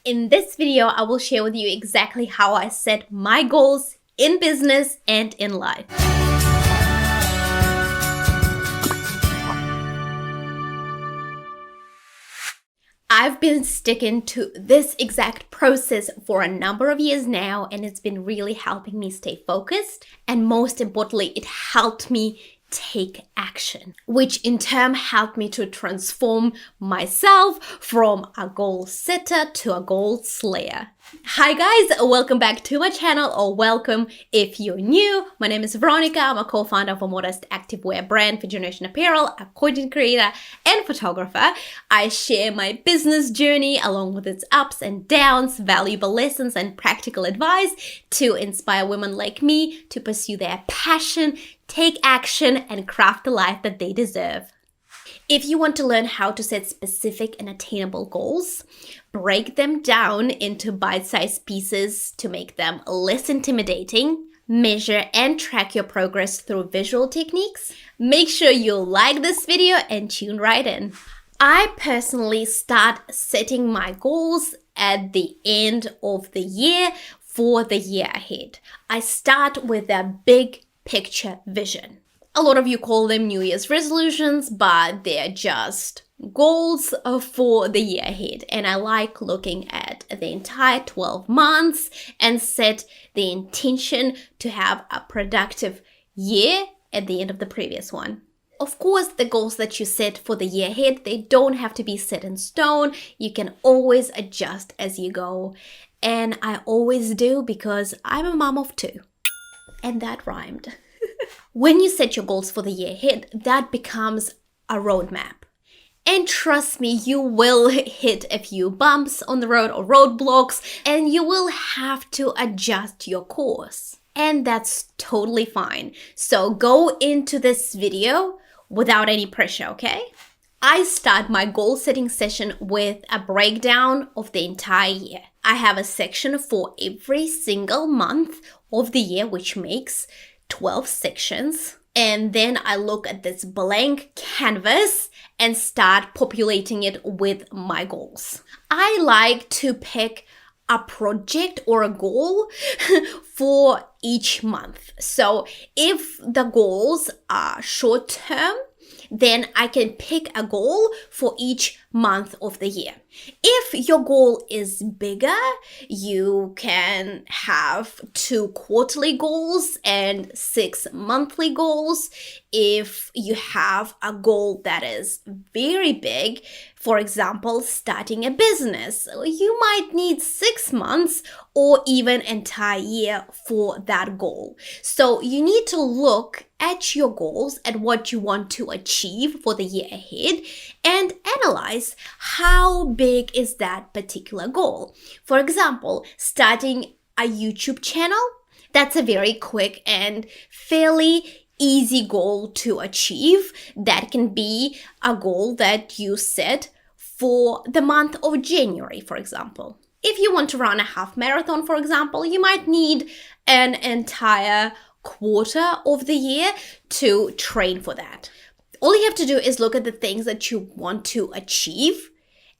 In this video, I will share with you exactly how I set my goals in business and in life. I've been sticking to this exact process for a number of years now, and it's been really helping me stay focused. And most importantly, it helped me take action, which in turn helped me to transform myself from a goal setter to a goal slayer. Hi guys, welcome back to my channel, or welcome if you're new. My name is Veronica. I'm a co-founder of a modest activewear brand for Generation Apparel, a content creator and photographer. I share my business journey along with its ups and downs, valuable lessons and practical advice to inspire women like me to pursue their passion, take action, and craft the life that they deserve. If you want to learn how to set specific and attainable goals, break them down into bite-sized pieces to make them less intimidating, measure and track your progress through visual techniques, make sure you like this video and tune right in. I personally start setting my goals at the end of the year for the year ahead. I start with a big picture vision. A lot of you call them New Year's resolutions, but they're just goals for the year ahead. And I like looking at the entire 12 months and set the intention to have a productive year at the end of the previous one. Of course, the goals that you set for the year ahead, they don't have to be set in stone. You can always adjust as you go. And I always do because I'm a mom of two. And that rhymed. When you set your goals for the year ahead, that becomes a roadmap. And trust me, you will hit a few bumps on the road or roadblocks, and you will have to adjust your course. And that's totally fine. So go into this video without any pressure, okay? I start my goal setting session with a breakdown of the entire year. I have a section for every single month of the year, which makes 12 sections. And then I look at this blank canvas and start populating it with my goals. I like to pick a project or a goal for each month. So if the goals are short term, then I can pick a goal for each month of the year. If your goal is bigger, you can have 2 quarterly goals and 6 monthly goals. If you have a goal that is very big, for example, starting a business, you might need 6 months or even entire year for that goal. So you need to look at your goals, at what you want to achieve for the year ahead, and analyze how big is that particular goal. For example, starting a YouTube channel, that's a very quick and fairly easy goal to achieve. That can be a goal that you set for the month of January, for example. If you want to run a half marathon, for example, you might need an entire quarter of the year to train for that. All you have to do is look at the things that you want to achieve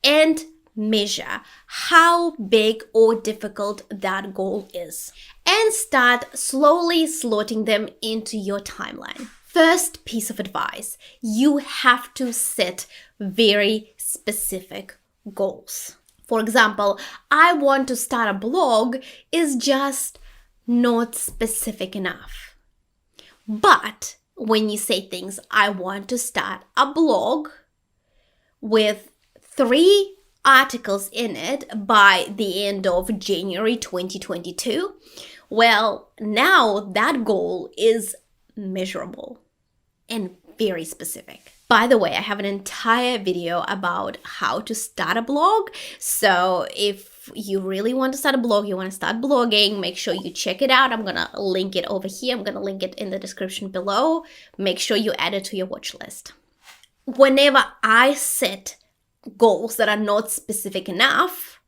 and measure how big or difficult that goal is, and start slowly slotting them into your timeline. First piece of advice, you have to set very specific goals. For example, I want to start a blog is just not specific enough. But when you say things, I want to start a blog with 3 articles in it by the end of January 2022, well, now that goal is measurable and very specific. By the way, I have an entire video about how to start a blog. So if you really want to start a blog, you want to start blogging, make sure you check it out. I'm going to link it over here. I'm going to link it in the description below. Make sure you add it to your watch list. Whenever I set goals that are not specific enough,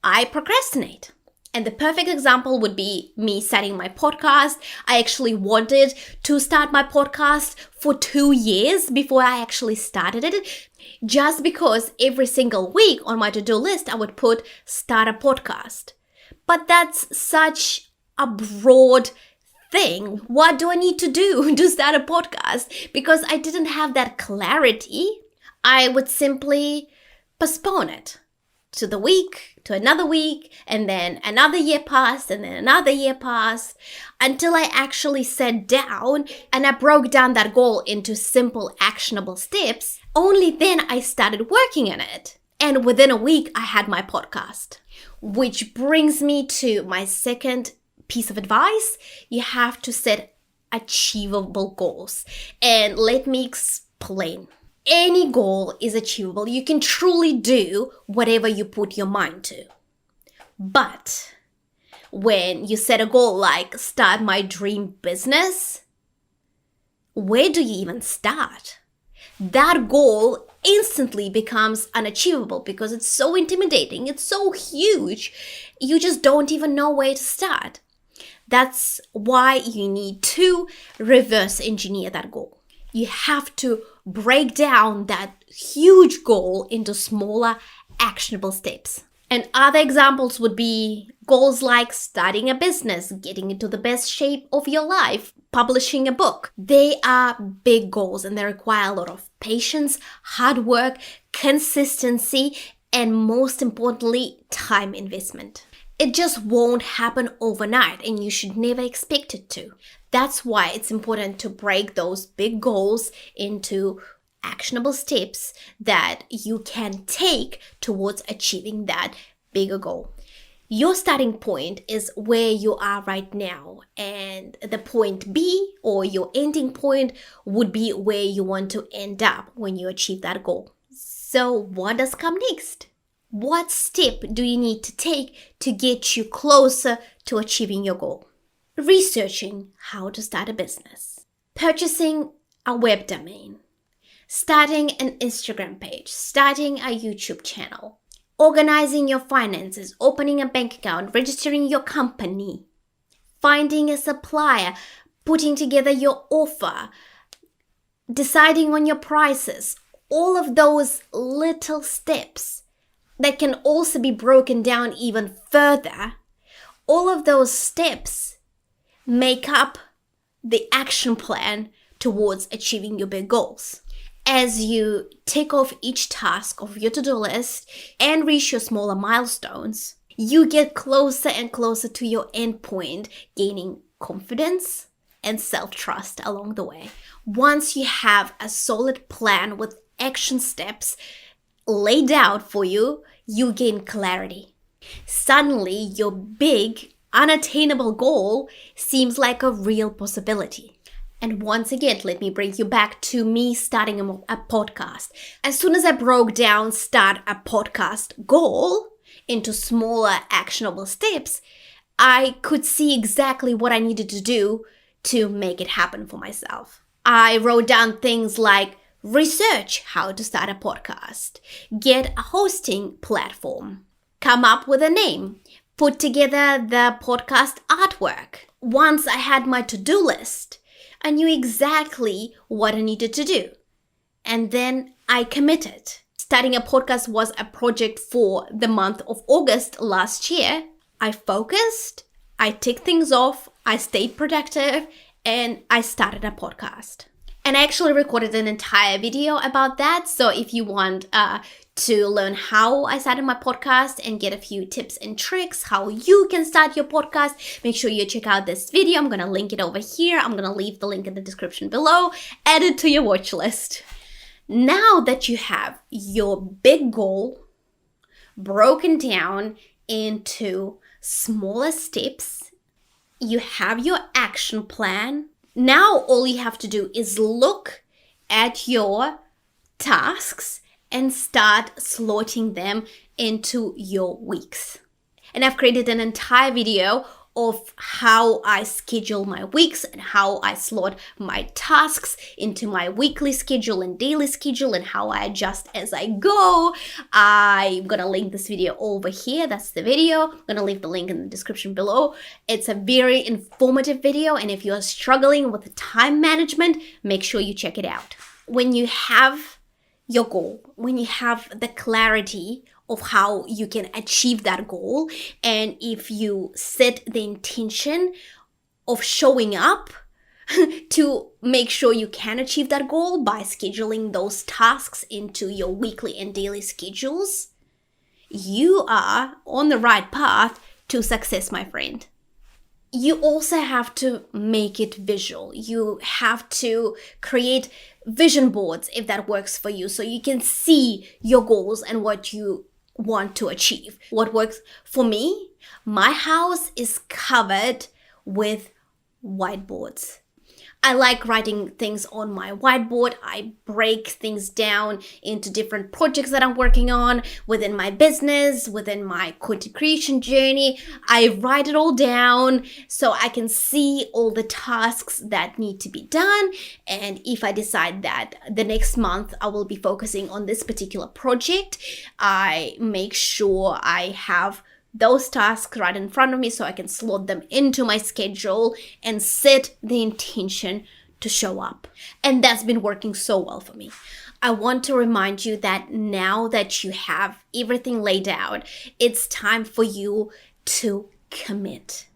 I procrastinate. And the perfect example would be me starting my podcast. I actually wanted to start my podcast for 2 years before I actually started it, just because every single week on my to-do list, I would put start a podcast. But that's such a broad thing. What do I need to do to start a podcast? Because I didn't have that clarity. I would simply postpone it to the week, to another week, and then another year passed, and then another year passed, until I actually sat down and I broke down that goal into simple, actionable steps. Only then I started working on it. And within a week, I had my podcast. Which brings me to my second piece of advice. You have to set achievable goals. And let me explain. Any goal is achievable. You can truly do whatever you put your mind to. But when you set a goal like start my dream business, where do you even start? That goal instantly becomes unachievable because it's so intimidating. It's so huge. You just don't even know where to start. That's why you need to reverse engineer that goal. You have to break down that huge goal into smaller, actionable steps. And other examples would be goals like starting a business, getting into the best shape of your life, publishing a book. They are big goals and they require a lot of patience, hard work, consistency, and most importantly, time investment. It just won't happen overnight and you should never expect it to. That's why it's important to break those big goals into actionable steps that you can take towards achieving that bigger goal. Your starting point is where you are right now, and the point B or your ending point would be where you want to end up when you achieve that goal. So what does come next? What step do you need to take to get you closer to achieving your goal? Researching how to start a business, purchasing a web domain, starting an Instagram page, starting a YouTube channel, organizing your finances, opening a bank account, registering your company, finding a supplier, putting together your offer, deciding on your prices. All of those little steps that can also be broken down even further. All of those steps make up the action plan towards achieving your big goals. As you tick off each task of your to-do list and reach your smaller milestones, you get closer and closer to your end point, gaining confidence and self-trust along the way. Once you have a solid plan with action steps laid out for you, you gain clarity. Suddenly, your big, unattainable goal seems like a real possibility. And once again, let me bring you back to me starting a podcast. As soon as I broke down start a podcast goal into smaller, actionable steps, I could see exactly what I needed to do to make it happen for myself. I wrote down things like research how to start a podcast, get a hosting platform, come up with a name, put together the podcast artwork. Once I had my to-do list, I knew exactly what I needed to do. And then I committed. Starting a podcast was a project for the month of August last year. I focused, I ticked things off, I stayed productive, and I started a podcast. And I actually recorded an entire video about that. So if you want to learn how I started my podcast and get a few tips and tricks, how you can start your podcast, make sure you check out this video. I'm going to link it over here. I'm going to leave the link in the description below. Add it to your watch list. Now that you have your big goal broken down into smaller steps, you have your action plan. Now all you have to do is look at your tasks and start slotting them into your weeks. And I've created an entire video of how I schedule my weeks and how I slot my tasks into my weekly schedule and daily schedule and how I adjust as I go. I'm gonna link this video over here. That's the video. I'm gonna leave the link in the description below. It's a very informative video, and if you're struggling with time management, make sure you check it out. When you have your goal, when you have the clarity of how you can achieve that goal, and if you set the intention of showing up to make sure you can achieve that goal by scheduling those tasks into your weekly and daily schedules, you are on the right path to success, my friend. You also have to make it visual. You have to create vision boards if that works for you, so you can see your goals and what you want to achieve. What works for me, my house is covered with whiteboards. I like writing things on my whiteboard. I break things down into different projects that I'm working on within my business, within my content creation journey. I write it all down so I can see all the tasks that need to be done. And if I decide that the next month I will be focusing on this particular project, I make sure I have those tasks right in front of me so I can slot them into my schedule and set the intention to show up. And that's been working so well for me. I want to remind you that now that you have everything laid out, it's time for you to commit.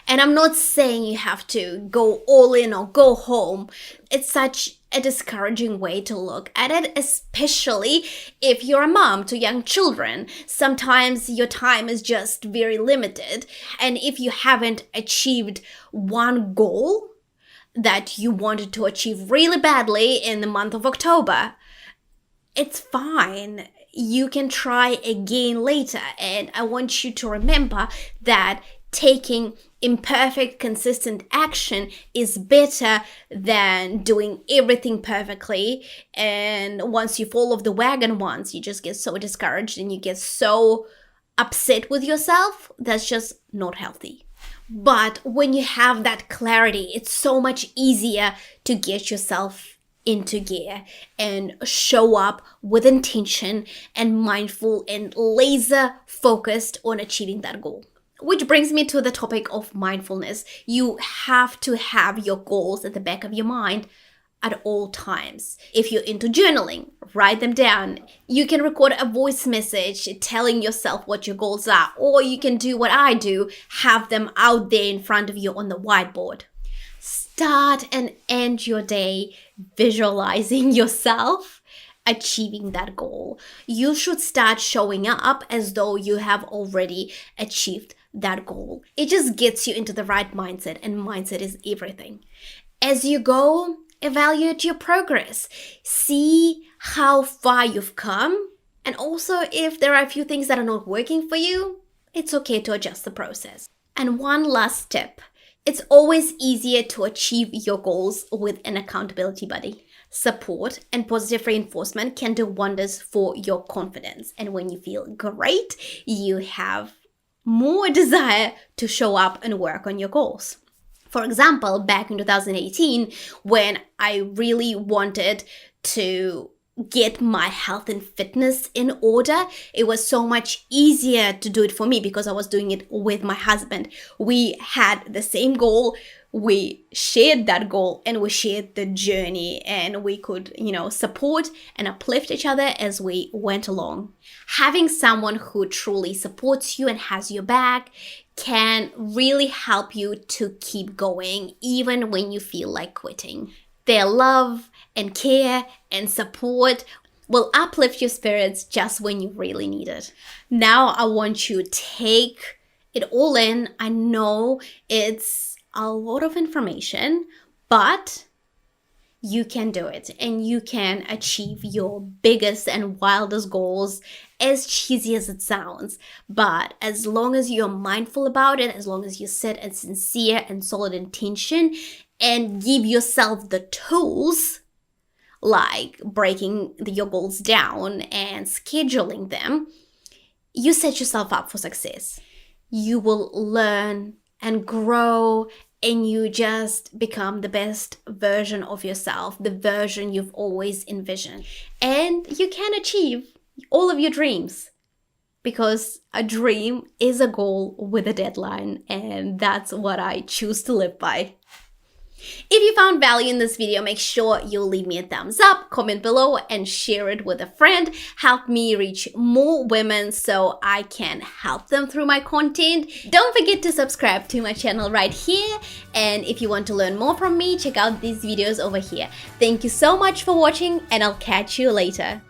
And I'm not saying you have to go all in or go home. It's such a discouraging way to look at it, especially if you're a mom to young children. Sometimes your time is just very limited. And if you haven't achieved one goal that you wanted to achieve really badly in the month of October, it's fine. You can try again later. And I want you to remember that taking imperfect, consistent action is better than doing everything perfectly. And once you fall off the wagon once, you just get so discouraged and you get so upset with yourself. That's just not healthy. But when you have that clarity, it's so much easier to get yourself into gear and show up with intention and mindful and laser focused on achieving that goal. Which brings me to the topic of mindfulness. You have to have your goals at the back of your mind at all times. If you're into journaling, write them down. You can record a voice message telling yourself what your goals are, or you can do what I do, have them out there in front of you on the whiteboard. Start and end your day visualizing yourself achieving that goal. You should start showing up as though you have already achieved that goal. It just gets you into the right mindset, and mindset is everything. As you go, evaluate your progress. See how far you've come, and also if there are a few things that are not working for you, it's okay to adjust the process. And one last tip. It's always easier to achieve your goals with an accountability buddy. Support and positive reinforcement can do wonders for your confidence. And when you feel great, you have more desire to show up and work on your goals. For example, back in 2018, when I really wanted to get my health and fitness in order, it was so much easier to do it for me because I was doing it with my husband. We had the same goal. We shared that goal and we shared the journey, and we could, support and uplift each other as we went along. Having someone who truly supports you and has your back can really help you to keep going even when you feel like quitting. Their love and care and support will uplift your spirits just when you really need it. Now I want you to take it all in. I know it's a lot of information, but you can do it and you can achieve your biggest and wildest goals, as cheesy as it sounds. But as long as you're mindful about it, as long as you set a sincere and solid intention and give yourself the tools, like breaking your goals down and scheduling them, you set yourself up for success. you will learn and grow, and you just become the best version of yourself, the version you've always envisioned. And you can achieve all of your dreams, because a dream is a goal with a deadline, and that's what I choose to live by. If you found value in this video, make sure you leave me a thumbs up, comment below, and share it with a friend. Help me reach more women so I can help them through my content. Don't forget to subscribe to my channel right here. And if you want to learn more from me, check out these videos over here. Thank you so much for watching, and I'll catch you later.